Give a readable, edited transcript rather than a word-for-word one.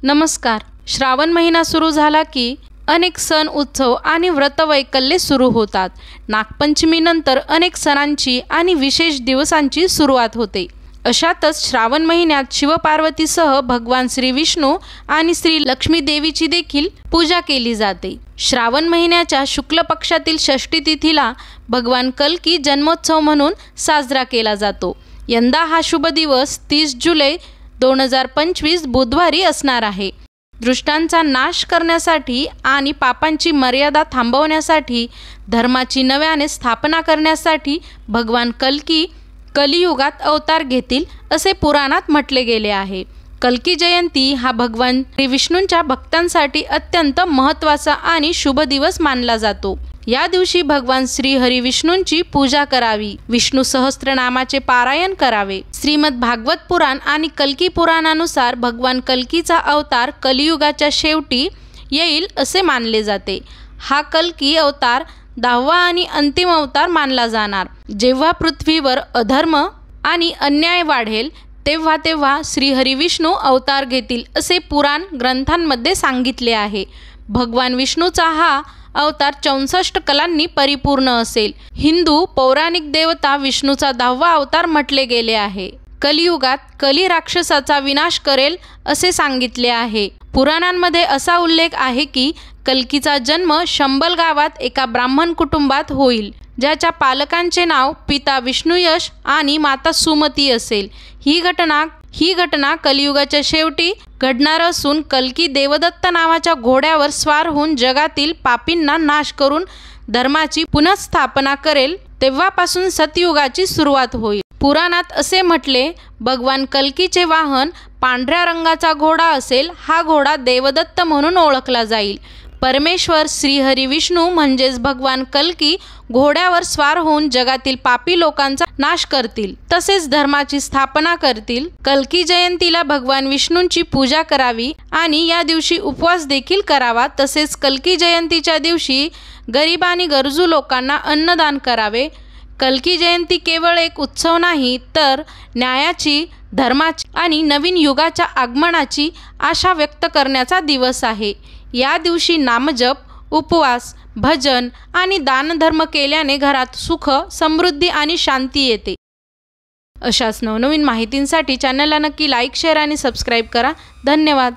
नमस्कार। श्रावण महिना सुरू झाला की अनेक सण उत्सव आणि व्रतवैकल्ये सुरू होतात। नागपंचमीनंतर अनेक सणांची आणि विशेष दिवसांची सुरुवात होते। अशातच श्रावण महिन्यात शिवपार्वतीसह भगवान श्री विष्णू आणि श्री लक्ष्मी देवीची देखील पूजा केली जाते। श्रावण महिन्याच्या शुक्ल पक्षातील षष्ठी तिथीला भगवान कल्की जन्मोत्सव म्हणून साजरा केला जातो। यंदा हा शुभ दिवस 30 जुलै 2025 बुधवारी असणार आहे। दृष्टांचा नाश करण्यासाठी आणि पापांची मर्यादा थांबवण्यासाठी धर्माची नव्याने स्थापना करण्यासाठी भगवान कल्की कलियुगात अवतार घेतील असे पुराणात म्हटले गेले आहे। कल्की जयंती हा भगवान श्री विष्णूंच्या भक्तांसाठी अत्यंत महत्त्वाचा आणि शुभ दिवस मानला जातो। या दिवशी भगवान श्री हरी विष्णूंची पूजा करावी, विष्णू सहस्त्रनामाचे पारायण करावे। श्रीमद भागवत पुराण आणि कल्की पुराणानुसार भगवान कल्कीचा अवतार कलियुगाच्या शेवटी येईल असे मानले जाते। हा कल्की अवतार 10वा आणि अंतिम अवतार मानला जाणार। जेव्हा पृथ्वीवर अधर्म आणि अन्याय वाढेल तेव्हा तेव्हा श्री हरी विष्णू अवतार घेतील असे पुराण ग्रंथांमध्ये सांगितले आहे। भगवान विष्णूचा हा अवतार 64 कलांनी परिपूर्ण असेल। हिंदू पौराणिक देवता विष्णूचा 10वा अवतार म्हटले गेले आहे। कलियुगात कली राक्षसाचा विनाश करेल असे सांगितले आहे। पुराणांमध्ये असा उल्लेख आहे की कल्कीचा जन्म शंबल गावात एका ब्राह्मण कुटुंबात होईल, ज्याच्या पालकांचे नाव पिता विष्णुयश आणि माता सुमती असेल। ही घटना कलियुगाच्या शेवटी घडणार असून कल्की देवदत्त नावाच्या घोड्यावर स्वार होऊन जगातील पापींना नाश करून धर्माची पुनःस्थापना करेल। तेव्हापासून सतयुगाची सुरुवात होईल। पुराणात असे म्हटले, भगवान कल्कीचे वाहन पांढऱ्या रंगाचा घोडा असेल। हा घोडा देवदत्त म्हणून ओळखला जाईल। परमेश्वर श्री हरी विष्णू म्हणजेच भगवान कल्की घोड्यावर स्वार होऊन जगातील पापी लोकांचा नाश करतील, तसेच धर्माची स्थापना करतील। कल्की जयंतीला भगवान विष्णूंची पूजा करावी आणि या दिवशी उपवास देखील करावा। तसेच कल्की जयंतीच्या दिवशी गरीब आणि गरजू लोकांना अन्नदान करावे। कल्की जयंती केवळ एक उत्सव नाही, तर न्यायाची, धर्माची आणि नवीन युगाच्या आगमनाची आशा व्यक्त करण्याचा दिवस आहे। या दिवशी नामजप, उपवास, भजन आणि दानधर्म केल्याने घरात सुख, समृद्धी आणि शांती येते। अशाच नवनवीन माहितींसाठी चॅनलला नक्की लाईक, शेअर आणि सबस्क्राईब करा। धन्यवाद।